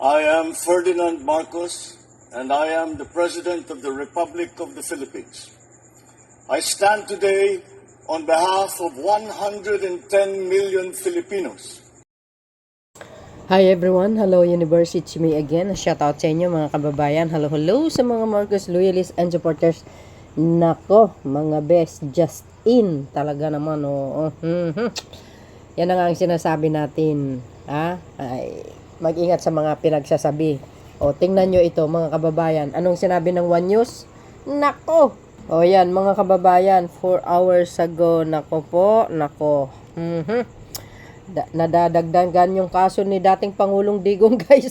I am Ferdinand Marcos, and I am the President of the Republic of the Philippines. I stand today on behalf of 110 million Filipinos. Hi everyone, hello Universe, it's me again. Shout out sa inyo mga kababayan. Hello sa mga Marcos loyalists and supporters. Nako, mga best, just in talaga naman. Yan na nga ang sinasabi natin. Mag-ingat sa mga pinagsasabi. Tingnan nyo ito mga kababayan. Anong sinabi ng One News? Nako! Yan mga kababayan, 4 hours ago. Nako po, nako. Nadadagdagan yung kaso ni dating Pangulong Digong, guys.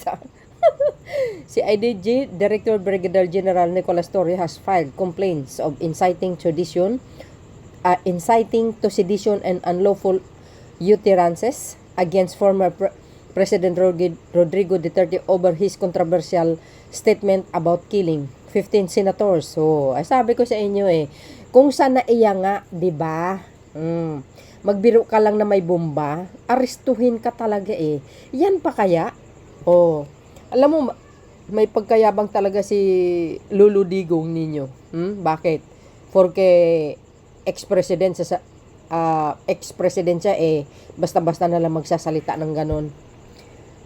Si IDG Director Brigadier General Nicolas Torre has filed complaints of inciting to sedition and unlawful utterances against former President Rodrigo Duterte over his controversial statement about killing 15 senators. So, sabi ko sa inyo kung sana iya nga, 'di ba? Magbiro ka lang na may bomba, arestuhin ka talaga Yan pa kaya? Alam mo, may pagkayabang talaga si Lulu Digong ninyo. Bakit? Porque ex-president siya, basta-basta na lang magsasalita ng ganon.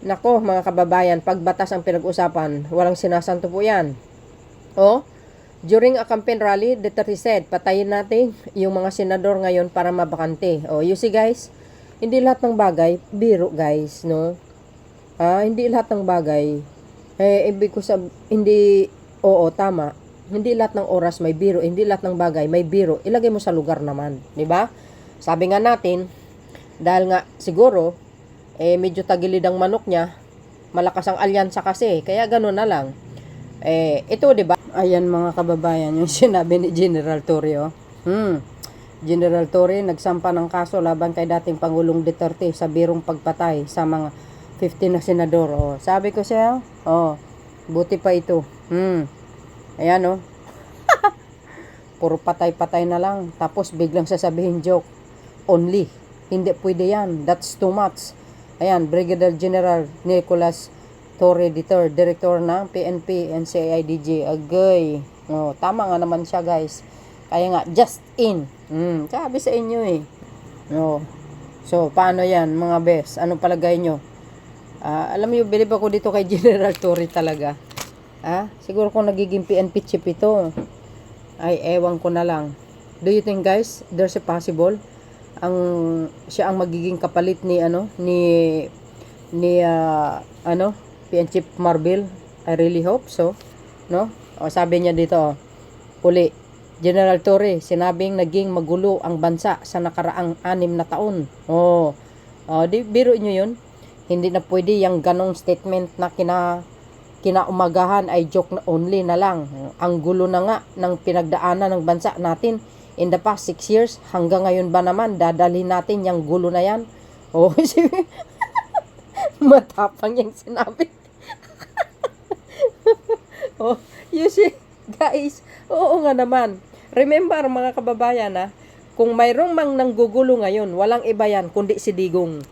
Nako, mga kababayan, pag batas ang pinag-usapan, walang sinasanto po yan. During a campaign rally, Duterte said, patayin natin yung mga senador ngayon para mabakante. You see guys, hindi lahat ng bagay, biro guys, no? Hindi lahat ng bagay, ibig ko hindi, tama. Hindi lahat ng oras may biro, hindi lahat ng bagay may biro. Ilagay mo sa lugar naman, di ba? Sabi nga natin, dahil nga siguro, medyo tagilid ang manok niya, malakas ang alyansa kasi, kaya gano'n na lang. Ito, di ba? Ayan mga kababayan, yung sinabi ni General Torre. General Torre nagsampa ng kaso laban kay dating Pangulong Duterte sa birong pagpatay sa mga 15 na senador. Sabi ko siya, buti pa ito. Ayan puro patay-patay na lang. Tapos biglang sasabihin joke. Only. Hindi pwede yan. That's too much. Ayan, Brigadier General Nicolas Torre Duterte, Director ng PNP and CIDG. Agay. Tama nga naman siya guys. Kaya nga, just in. Sabi sa inyo So, paano yan mga best? Anong palagay nyo? Alam mo, bilib ako dito kay General Torre talaga. Siguro kung nagiging PNP chief ito, ay ewan ko na lang. Do you think guys, there's a possible siya ang magiging kapalit ni PN Chief Marbil? I really hope so, no? Sabi niya dito, uli, General Torre, sinabing naging magulo ang bansa sa nakaraang 6 na taon. Biro niyo yun? Hindi na pwede yung ganong statement na kinaumagahan ay joke na only na lang. Ang gulo na nga ng pinagdaanan ng bansa natin in the past 6 years, hanggang ngayon ba naman, dadalhin natin yung gulo na yan? Matapang yung sinabi. You see, guys, oo nga naman. Remember, mga kababayan, kung mayroong mang nanggugulo ngayon, walang iba yan, kundi si Digong.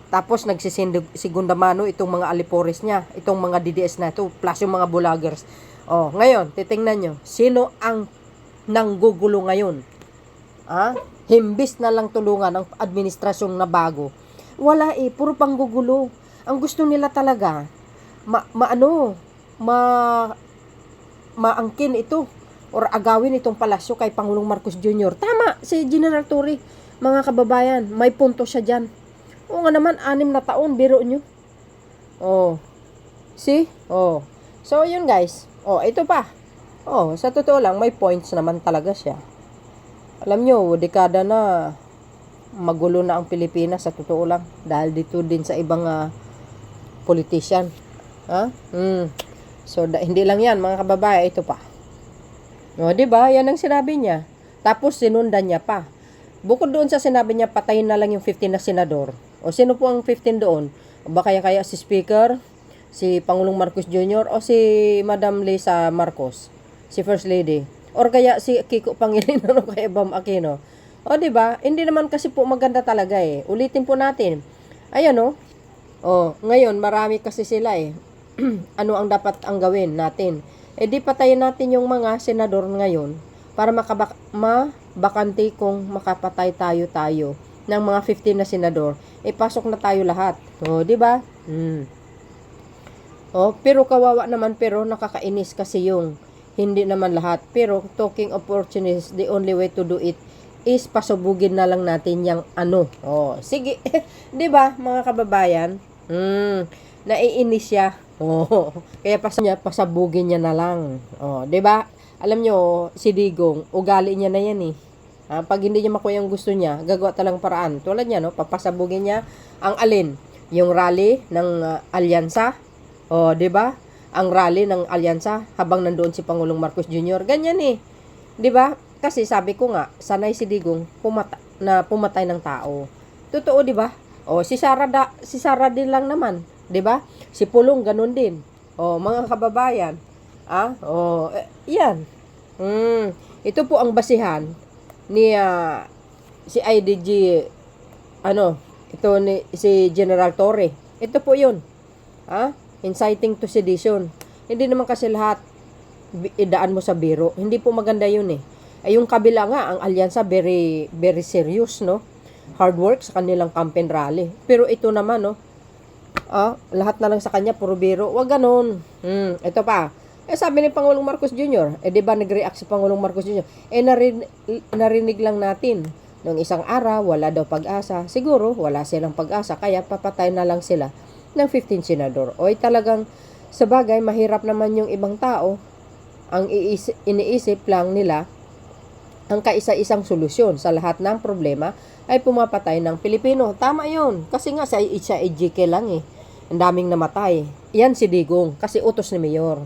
Tapos, nagsisigunda mano itong mga alipores niya, itong mga DDS na ito, plus yung mga vloggers. Ngayon, titingnan nyo, sino ang nanggugulo ngayon? Himbis na lang tulungan ng administrasyong na bago. Wala puro panggugulo. Ang gusto nila talaga, maangkin ito or agawin itong palasyo kay Pangulong Marcos Jr. Tama, si General Torre, mga kababayan, may punto siya dyan. Nga naman, 6 na taon, biro nyo. See? So, yun guys. Ito pa. Sa totoo lang, may points naman talaga siya. Alam nyo, dekada na magulo na ang Pilipinas sa totoo lang. Dahil dito din sa ibang politician. So, hindi lang yan, mga kababayan, ito pa. Diba? Yan ang sinabi niya. Tapos, sinundan niya pa. Bukod doon sa sinabi niya, patayin na lang yung 15 na senador. Sino po ang 15 doon? Kaya si Speaker, si Pangulong Marcos Jr. o si Madam Lisa Marcos, si First Lady, or kaya si Kiko Pangilinan o kaya Bam Aquino. Diba? Hindi naman kasi po maganda talaga Ulitin po natin. Ayan Ngayon marami kasi sila eh. Ano ang dapat ang gawin natin? Di patayin natin yung mga senador ngayon para mabakante kung makapatay tayo ng mga 15 na senador. Pasok na tayo lahat. Di ba? Pero kawawa naman, pero nakakainis kasi yung hindi naman lahat. Pero talking opportunities, the only way to do it is pasubugin na lang natin yung ano. Sige. 'Di ba, mga kababayan? Naiinis siya. Kaya pasabugin niya na lang. 'Di ba? Alam nyo, si Digong, ugali niya na yan eh. Pag hindi niya makuha yung gusto niya, gagawa talang paraan. Tulad niya, no, papasabugin niya ang alin? Yung rally ng alyansa. 'Di ba? Ang rally ng alyansa habang nandoon si Pangulong Marcos Jr. Ganyan eh. 'Di ba? Kasi sabi ko nga, sanay si Digong pumatay ng tao. Totoo, 'di ba? Si Sara din lang naman, 'di ba? Si Pulong ganun din. Mga kababayan, yan. Ito po ang basihan ni si IDG si General Torre. Ito po 'yun. Inciting to sedition. Hindi naman kasi lahat idaan mo sa biro. Hindi po maganda 'yun eh. Yung kabila nga, ang alyansa very very serious, no? Hard work sa kanilang campaign rally. Pero ito naman, no? Lahat na lang sa kanya puro biro. Wag ganun. Ito pa. Sabi ni Pangulong Marcos Jr., di ba nag-react si Pangulong Marcos Jr., narinig lang natin nung isang araw, wala daw pag-asa. Siguro, wala silang pag-asa, kaya papatay na lang sila ng 15 senador. Talagang, sa bagay, mahirap naman yung ibang tao. Ang iniisip lang nila, ang kaisa-isang solusyon sa lahat ng problema ay pumapatay ng Pilipino. Tama yun. Kasi nga, sa EJK lang eh. Ang daming namatay. Yan si Digong, kasi utos ni Mayor.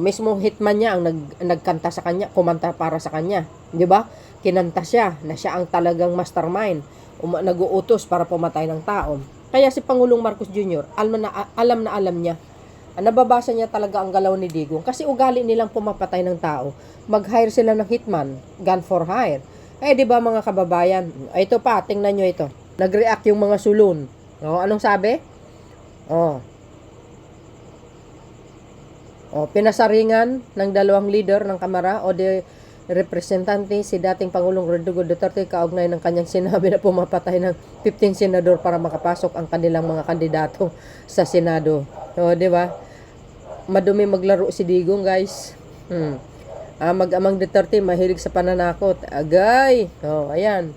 Mismo hitman niya ang nagkanta sa kanya, kumanta para sa kanya. Di ba? Kinanta siya na siya ang talagang mastermind. Nag-uutos para pumatay ng tao. Kaya si Pangulong Marcos Jr., alam na alam niya. Nababasa niya talaga ang galaw ni Digong. Kasi ugali nilang pumapatay ng tao. Mag-hire sila ng hitman, gun for hire. Di ba mga kababayan? Ito pa, tingnan nyo ito. Nag-react yung mga sulon. Anong sabi? Pinasaringan ng dalawang leader ng Kamara o de representante si dating Pangulong Rodrigo Duterte kaugnay ng kanyang sinabi na pumapatay ng 15 senador para makapasok ang kanilang mga kandidato sa Senado. Di ba? Madumi maglaro si Digong, guys. Mag-amang Duterte mahilig sa pananakot. Agay. Ayan.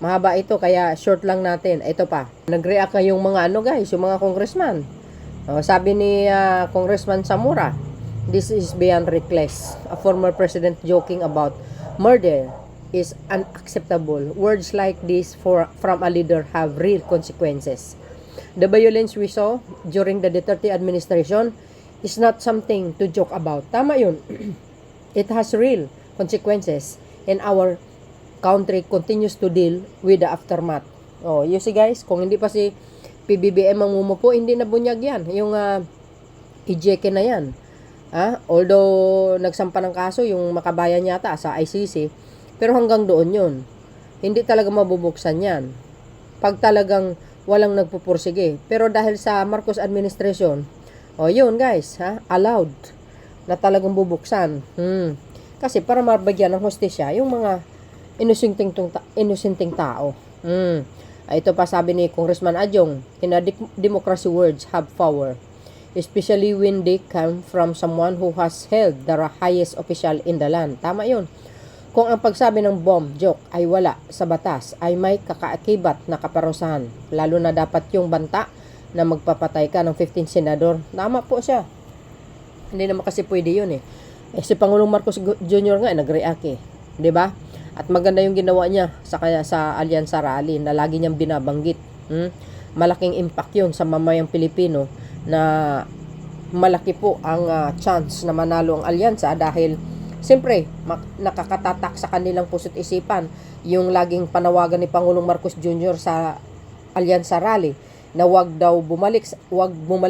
Mahaba ito kaya short lang natin. Ito pa. Nag-react yung mga guys, yung mga congressman. Sabi ni Congressman Zamora, this is beyond reckless. A former president joking about murder is unacceptable. Words like this from a leader have real consequences. The violence we saw during the Duterte administration is not something to joke about. Tama yun. It has real consequences and our country continues to deal with the aftermath. You see guys, kung hindi pa si PBBM ang umupo, hindi na bunyag yan. Yung EJK na yan. Although nagsampa ng kaso yung makabayan yata sa ICC, pero hanggang doon yun. Hindi talaga mabubuksan yan. Pag talagang walang nagpupursige. Pero dahil sa Marcos administration, yun guys, allowed na talagang bubuksan. Kasi para mabagyan ng hostisya yung mga inusinting tao. Ito pa sabi ni Congressman Adjong, in a democracy words have power, especially when they come from someone who has held the highest official in the land. Tama yun. Kung ang pagsabi ng bomb joke ay wala sa batas, ay may kakaakibat na kaparusahan. Lalo na dapat yung banta na magpapatay ka ng 15 senador. Tama po siya. Hindi naman kasi pwede yun eh. Si Pangulong Marcos Jr. nga nag-react eh. 'Di ba? At maganda yung ginawa niya sa Alyansa Rally na lagi niyang binabanggit. Malaking impact yun sa mamayang Pilipino na malaki po ang chance na manalo ang Alyansa dahil siyempre nakakatatak sa kanilang puso't isipan yung laging panawagan ni Pangulong Marcos Jr. sa Alyansa Rally na wag bumalik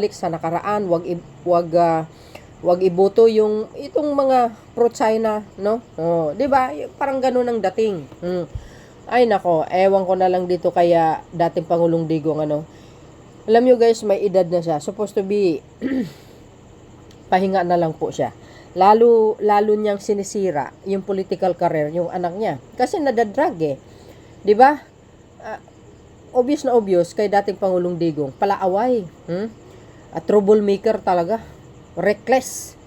sa nakaraan, wag iboto yung itong mga pro-China, no? 'Di ba? Parang ganoon ang dating. Ay nako, ewan ko na lang dito kaya dating Pangulong Digong Alam nyo guys, may edad na siya. Supposed to be, pahinga na lang po siya. Lalo niyang sinisira yung political career, yung anak niya. Kasi nadadrag eh. 'Di ba? Obvious na obvious kay dating Pangulong Digong, palaaway. At troublemaker talaga. Reckless.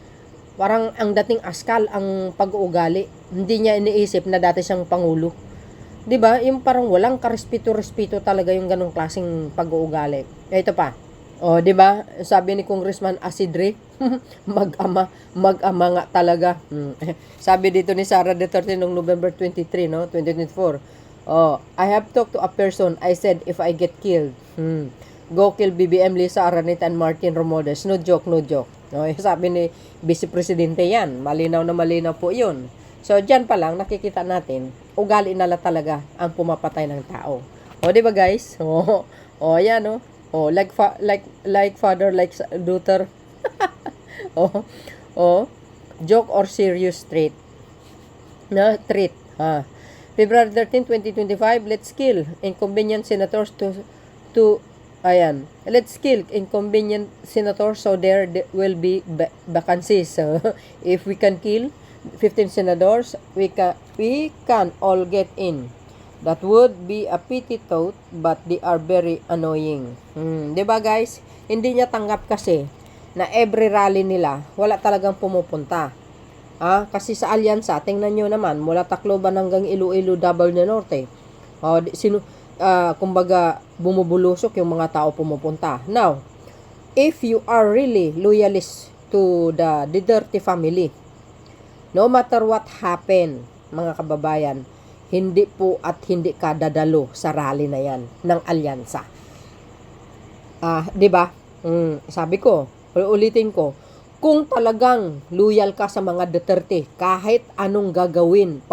Parang ang dating askal ang pag-uugali. Hindi niya iniisip na dati siyang Pangulo. 'Di ba? Yung parang walang karespeto-respeto talaga yung ganong klaseng pag-uugali. Ito pa. Oh, 'di ba? Sabi ni Congressman Asidre, mag-ama nga talaga. Sabi dito ni Sara Duterte noong November 23, no, 2024. Oh, I have talked to a person. I said if I get killed, go kill BBM Lisa Araneta and Martin Romualdez. No joke, no joke. No, sabi ni Vice Presidente yan. Malinaw na malinaw po 'yun. So, diyan pa lang nakikita natin, ugali na lang talaga ang pumapatay ng tao. O, 'di ba guys? Oh, yan, no. Oh, like father, like daughter. oh, joke or serious treat. Na treat. February 13, 2025, let's kill inconvenient senators ayan. Let's kill inconvenient senators so there will be vacancies. So, if we can kill 15 senators, we can all get in. That would be a pity thought, but they are very annoying. 'Di ba guys? Hindi niya tanggap kasi na every rally nila, wala talagang pumupunta. Kasi sa alyansa, tingnan nyo naman, mula Tacloban hanggang Iloilo, Davao del Norte. Kumbaga, bumubulusok yung mga tao pumupunta. Now, if you are really loyalist to the Duterte family, no matter what happen, mga kababayan, hindi po at hindi ka dadalo sa rally na yan ng alyansa. 'Di ba? Sabi ko, ulitin ko, kung talagang loyal ka sa mga Duterte, kahit anong gagawin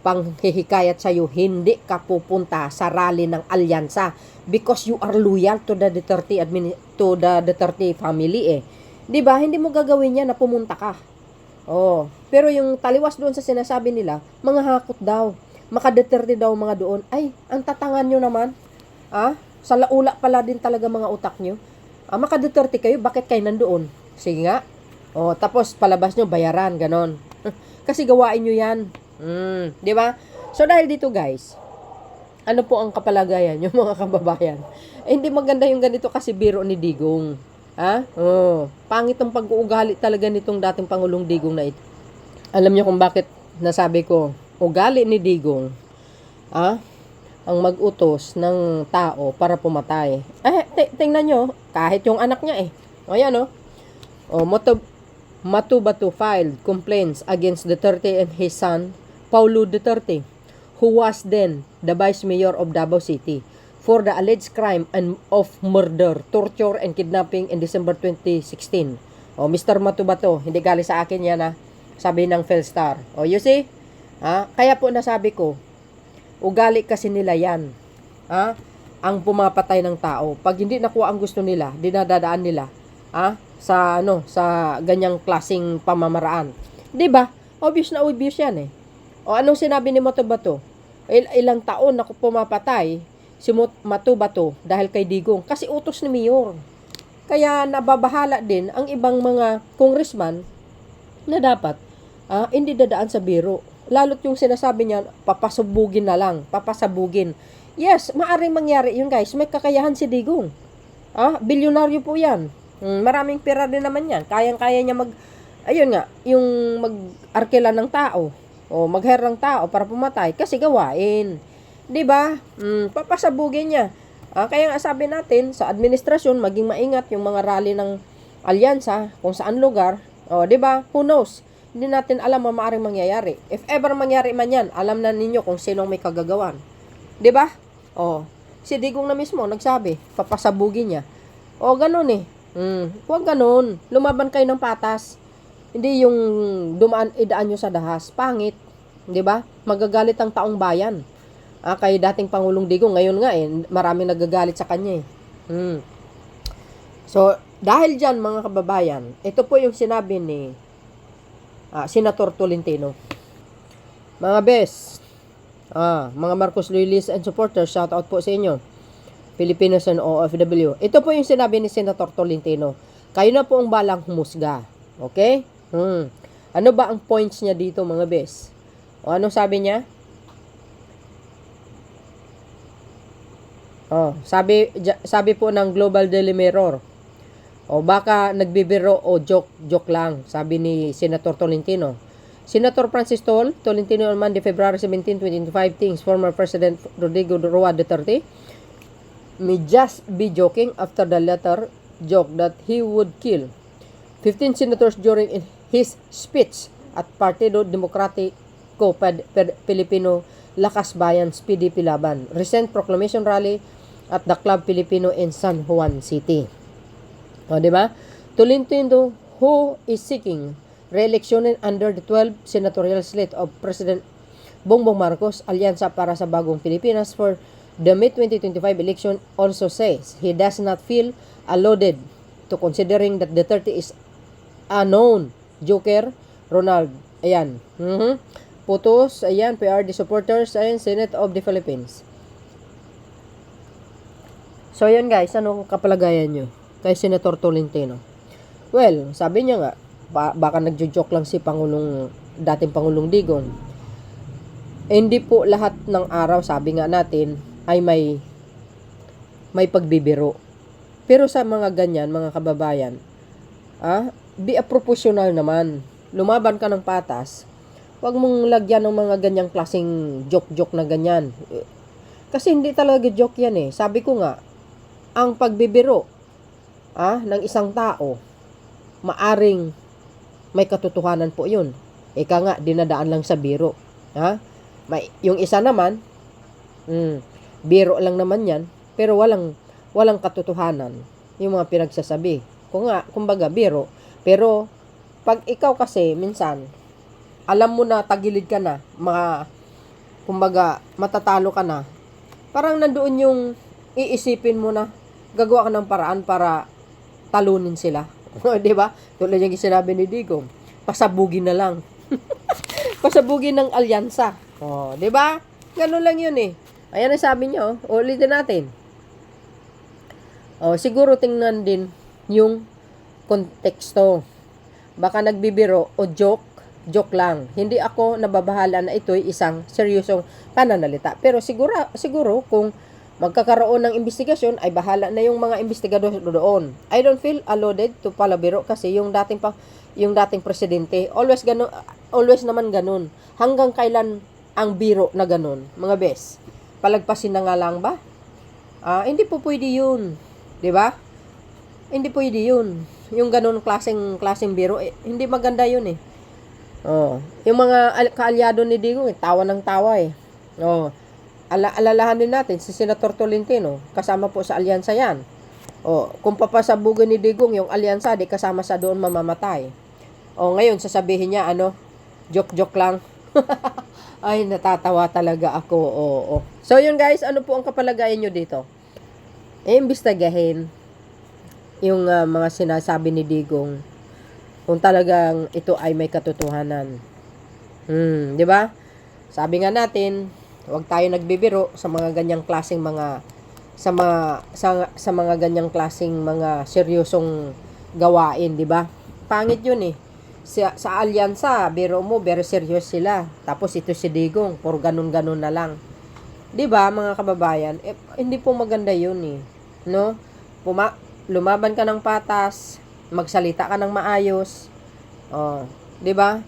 panghihikayat sa iyo, hindi ka pupunta sa rally ng alyansa because you are loyal to the Duterte family eh. 'Di ba? Hindi mo gagawin 'yan na pumunta ka. Pero yung taliwas doon sa sinasabi nila, mga hakot daw. Maka-Duterte daw mga doon. Ay, ang tatangan nyo naman. Sa laula pala din talaga mga utak nyo. Maka-Duterte kayo, bakit kayo nandoon? Sige nga. Tapos palabas nyo, bayaran, ganon. Kasi gawain nyo yan. Di ba? So dahil dito guys, ano po ang kapalagayan yung mga kababayan? Hindi maganda yung ganito kasi biro ni Digong. Pangit ang pag-uugali talaga nitong dating Pangulong Digong na ito. Alam niyo kung bakit nasabi ko, ugali ni Digong, ang mag-utos ng tao para pumatay. Tingnan nyo, kahit yung anak niya Ayan, Matubato filed complaints against Duterte and his son, Paulo Duterte, who was then the vice mayor of Davao City, for the alleged crime of murder, torture, and kidnapping in December 2016. Mr. Matubato, hindi galing sa akin yan sabi ng Philstar. You see? Kaya po nasabi ko, ugali kasi nila yan. Ang pumapatay ng tao. Pag hindi nakuha ang gusto nila, dinadadaan nila sa ganyang klaseng pamamaraan. 'Di ba? Obvious na obvious yan anong sinabi ni Matubato? Ilang taon na pumapatay si Matubato dahil kay Digong kasi utos ni Mayor. Kaya nababahala din ang ibang mga congressman na dapat hindi dadaan sa biro. Lalo't yung sinasabi niya, papasabugin na lang, papasabugin. Yes, maaring mangyari yun guys. May kakayahan si Digong. Bilyonaryo po yan. Maraming pera din naman yan. Kayang-kaya niya yung mag-arkela ng tao. O mag-hire ng tao para pumatay. Kasi gawain. 'Di ba? Papasabugin niya. Kaya nga sabi natin, sa administrasyon, maging maingat yung mga rally ng alyansa, kung saan lugar. 'Di ba? Who knows? Hindi natin alam ang maaaring mangyayari. If ever mangyari man yan, alam na ninyo kung sinong may kagagawan. 'Di ba? Si Digong na mismo nagsabi, papasabugin niya. Ganun huwag ganun. Lumaban kayo ng patas. Hindi yung idaan nyo sa dahas. Pangit. 'Di ba? Magagalit ang taong bayan. Kay dating Pangulong Digong, ngayon nga maraming nagagalit sa kanya So, dahil dyan mga kababayan, ito po yung sinabi ni Senator Tolentino. Mga bes, mga Marcos loyalists and supporters, shout out po sa inyo. Filipinos and OFW. Ito po yung sinabi ni Senator Tolentino. Kayo na po ang balang humusga. Okay? Ano ba ang points niya dito, mga bes? O ano sabi niya? Sabi po ng Global Daily Mirror. O baka nagbibiro o joke lang, sabi ni Senator Tolentino. Senator Francis Tolentino on Monday, February 17, 2025 thinks former President Rodrigo Roa Duterte may just be joking after the latter joke that he would kill 15 senators during his speech at Partido Demokratiko Pilipino Lakas Bayan's PDP Laban recent proclamation rally at the Club Filipino in San Juan City. O, di ba? Tolentino, who is seeking re-election under the 12 senatorial slate of President Bongbong Marcos Alyansa para sa Bagong Pilipinas for the May 2025 election, also says he does not feel alluded to considering that Duterte is a known joker. Ronald, ayan. Putos, ayan, PRD supporters, ayan, Senate of the Philippines. So, ayan guys, anong kapalagayan nyo kay Senator Tolentino? Well, sabi niya nga, baka nagjo-joke lang si dating Pangulong Digong. Hindi po lahat ng araw, sabi nga natin, ay may pagbibiro. Pero sa mga ganyan, mga kababayan, be a professional naman. Lumaban ka ng patas. Huwag mong lagyan ng mga ganyang klaseng joke-joke na ganyan. Kasi hindi talaga joke yan eh. Sabi ko nga, ang pagbibiro ng isang tao, maaring may katotohanan po yun. Ika nga, dinadaan lang sa biro. Yung isa naman, biro lang naman yan, pero walang katotohanan yung mga pinagsasabi. Kumbaga biro. Pero pag ikaw kasi minsan alam mo na tagilid ka na, kumbaga matatalo ka na, parang nandoon yung iisipin mo na gagawa ka ng paraan para talunin sila. 'Di ba? Tulad yung sinabi ni Digong, pasabugin na lang. Pasabugin ng alyansa. 'di ba? Ganun lang 'yun eh. Ayan ang sabi niyo, ulitin natin. Siguro tingnan din yung konteksto. Baka nagbibiro o joke lang. Hindi ako nababahala na ito'y isang seryosong pananalita. Pero siguro kung magkakaroon ng investigasyon, ay bahala na yung mga investigador doon. I don't feel alluded to palabiro kasi yung dating presidente, always naman ganun. Hanggang kailan ang biro na ganun, mga bes? Palagpasin na nga lang ba? Hindi po pwede yun. 'Di ba? Hindi pwede yun. Yung ganun klaseng biro, hindi maganda yun eh. Yung mga kaalyado ni Digong, tawa ng tawa eh. Alalahanin natin, si Senator Tolentino, kasama po sa alyansa yan. Kung papasabugin ni Digong yung alyansa, di kasama sa doon mamamatay. Ngayon, sasabihin niya, joke-joke lang. Ay, natatawa talaga ako. So, yun guys, ano po ang kapalagayan nyo dito? Imbestigahin yung mga sinasabi ni Digong kung talagang ito ay may katotohanan. 'Di ba? Sabi nga natin, huwag tayo nagbibiro sa mga ganyang klaseng mga sa mga ganyang klaseng mga seryosong gawain, 'di ba? Pangit 'yun eh. Sa alyansa, biro mo, very serious sila. Tapos ito si Digong, puro ganun-ganun na lang. 'Di ba, mga kababayan? Hindi po maganda 'yun eh. No? Lumaban ka ng patas, magsalita ka ng maayos. 'Di ba?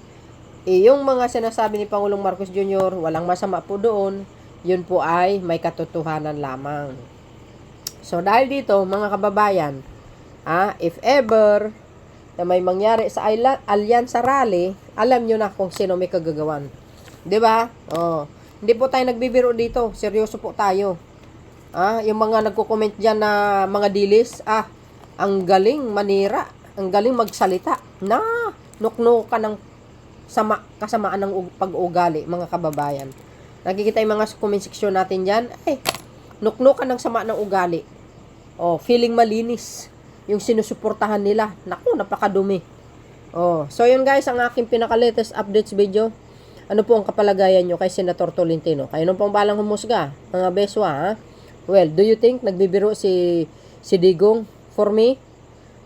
Yung mga sinasabi ni Pangulong Marcos Jr., walang masama po doon. Yun po ay may katotohanan lamang. So dahil dito, mga kababayan, if ever na may mangyari sa Alyansa Rally, alam nyo na kung sino may kagagawan. 'Di ba? Hindi po tayo nagbibiro dito. Seryoso po tayo. Yung mga nagko-comment diyan na mga dilis, ang galing manira, ang galing magsalita. Nukno ka ng kasamaan ng pag-ugali, mga kababayan. Nakikita yung mga comment section natin diyan, nukno ka ng sama ng ugali. Feeling malinis yung sinusuportahan nila. Naku, napakadumi. So yun guys, ang aking pinaka-latest updates video. Ano po ang kapalagayan nyo kay Senator Tolentino? Kayo nung pang balang humusga, mga beswa, Well, do you think nagbibiro si Digong? For me,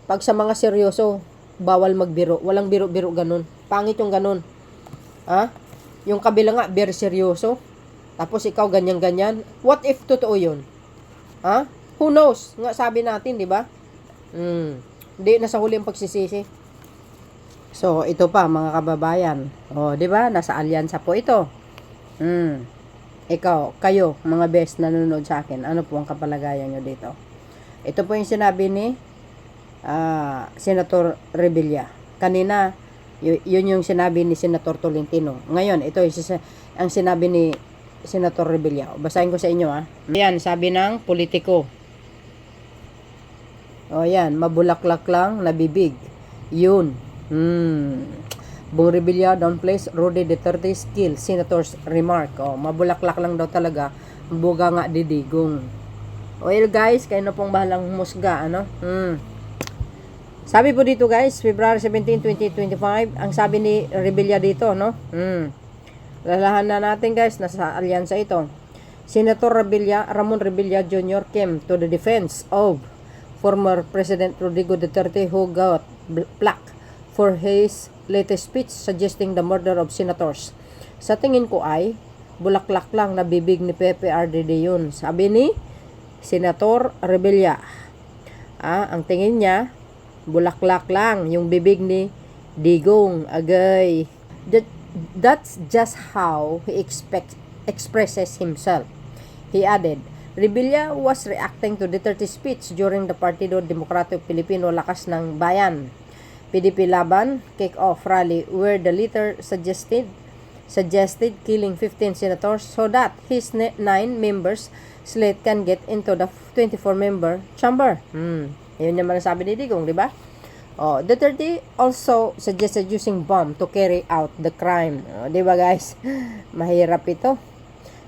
pag sa mga seryoso, bawal magbiro. Walang biro-biro ganun. Pangit yung ganun. Ha? Yung kabila nga, very seryoso. Tapos ikaw ganyan-ganyan. What if totoo yun? Ha? Who knows? Nga sabi natin, di ba? Hindi, nasa huli ang pagsisisi. So, ito pa, mga kababayan. O, di ba? Nasa alyansa po ito. Ikaw, kayo, mga best nanonood sa akin, ano po ang kapalagayan nyo dito? Ito po yung sinabi ni Senator Revilla. Kanina, yun yung sinabi ni Senator Tolentino. Ngayon, ito ang sinabi ni Senator Revilla. Basahin ko sa inyo, ha. Ayan, sabi ng politiko. O, yan, mabulaklak lang, nabibig. Yun. Bong Revilla downplays Rudy Duterte's kill senator's remark. O, mabulaklak lang daw talaga. Buga nga didigong. Well, guys, kayo na pong bahalang musga, ano? Sabi po dito, guys, February 17, 2025, ang sabi ni Revilla dito, no? Lalahan na natin, guys, nasa alyansa ito. Senator Ramon Revilla Jr. came to the defense of former President Rodrigo Duterte who got plaque for his latest speech suggesting the murder of senators. Sa tingin ko ay bulaklak lang na bibig ni Pepe RDD yun. Sabi ni Senator Revilla. Ang tingin niya, bulaklak lang yung bibig ni Digong. Agay. That's just how he expresses himself. He added, Revilla was reacting to Duterte's speech during the Partido Demokratiko Pilipino Lakas ng Bayan PDP Laban kick-off rally where the leader suggested killing 15 senators so that his 9 members slate can get into the 24-member chamber. Yun naman ang sabi ni Digong, di ba? Duterte also suggested using bomb to carry out the crime. Di ba, guys? Mahirap ito.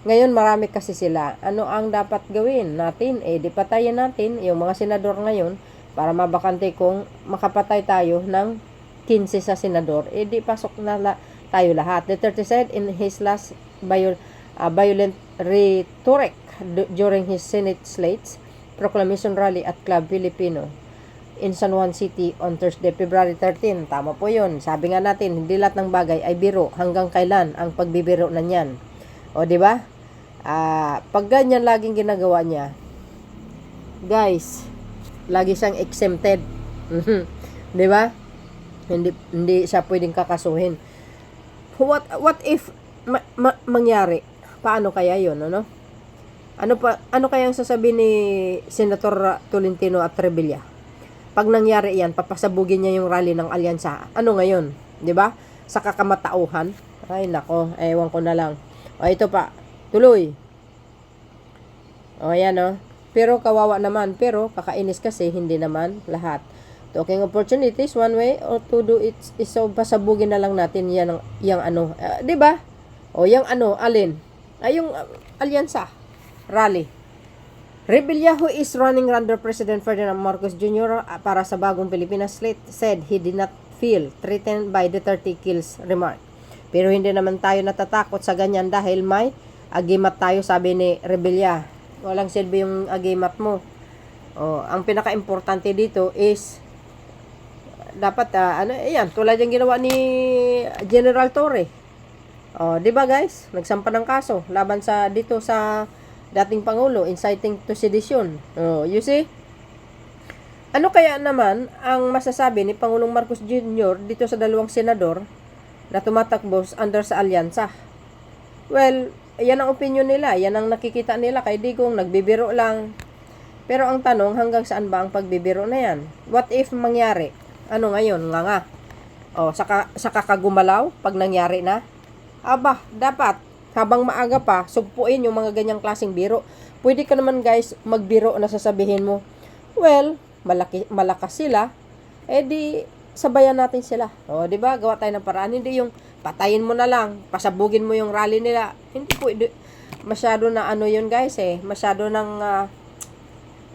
Ngayon, marami kasi sila. Ano ang dapat gawin natin? Di patayin natin yung mga senador ngayon para mabakante kung makapatay tayo ng 15 sa senador, di pasok na tayo lahat. Duterte said in his last violent rhetoric during his Senate slates proclamation rally at Club Filipino in San Juan City on Thursday, February 13. Tama po yun. Sabi nga natin, hindi lahat ng bagay ay biro. Hanggang kailan ang pagbibiro na yan? O, di ba? Pag ganyan laging ginagawa niya, guys, lagi siyang exempted. Di ba? Hindi siya pwedeng kakasuhin. What if mangyari? Paano kaya 'yon, ano? Ano kaya ang sasabihin ni Senator Tolentino at Revilla? Pag nangyari 'yan, papasabugin niya yung rally ng alyansa. Ano ngayon? 'Di ba? Sa kakamatauhan. Ay nako, ewan ko na lang. O ito pa. Tuloy. O yan o. Pero kawawa naman, pero kakainis kasi hindi naman lahat. Talking opportunities, one way or to do it is so pasabugin na lang natin yan yung ano, 'di ba? O yung ano, alin? Ay yung alyansa rally. Revilla, who is running under President Ferdinand Marcos Jr. Para sa bagong Pilipinas slate, said he did not feel threatened by the 30 kills remark. Pero hindi naman tayo natatakot sa ganyan dahil may agimat tayo, sabi ni Revilla. Walang silbi yung agimat mo. Ang pinaka-importante dito is dapat ayan, tulad yung ginawa ni General Torre. 'Di ba, guys? Nagsampa ng kaso laban sa dito sa dating pangulo, inciting to sedition. You see? Ano kaya naman ang masasabi ni Pangulong Marcos Jr. dito sa dalawang senador na tumatakbo under sa alyansa? Well, yan ang opinion nila, yan ang nakikita nila kay Digong, nagbibiro lang. Pero ang tanong, hanggang saan ba ang pagbibiro na yan? What if mangyari? Ano ngayon? Nga. Saka kagumalaw pag nangyari na? Aba, dapat, habang maaga pa, sugpuin yung mga ganyang klaseng biro. Pwede ka naman, guys, magbiro na sasabihin mo, well, malakas sila, di sabayan natin sila. Di ba? Gawa tayo ng paraan. Hindi yung patayin mo na lang, pasabugin mo yung rally nila. Hindi pwede. Masyado na ano yun, guys, masyado ng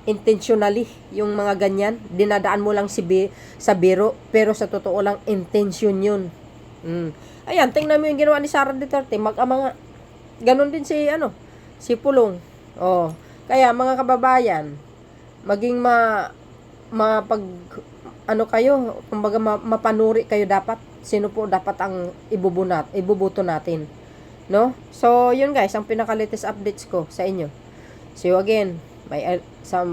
intentionally yung mga ganyan. Dinadaan mo lang sa biro, pero sa totoo lang, intention yun. Ayan, tingnan mo yung ginawa ni Sara Duterte, mag-ama nga. Ganon din si Pulong. Kaya mga kababayan, maging mapag ano kayo, kumbaga mapanuri kayo dapat. Sino po dapat ang ibubuto natin, no? So, yun guys, ang pinaka-latest updates ko sa inyo. See you again sa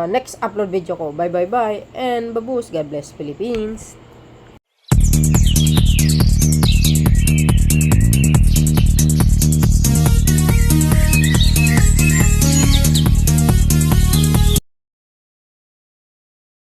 next upload video ko. Bye, and babus. God bless Philippines.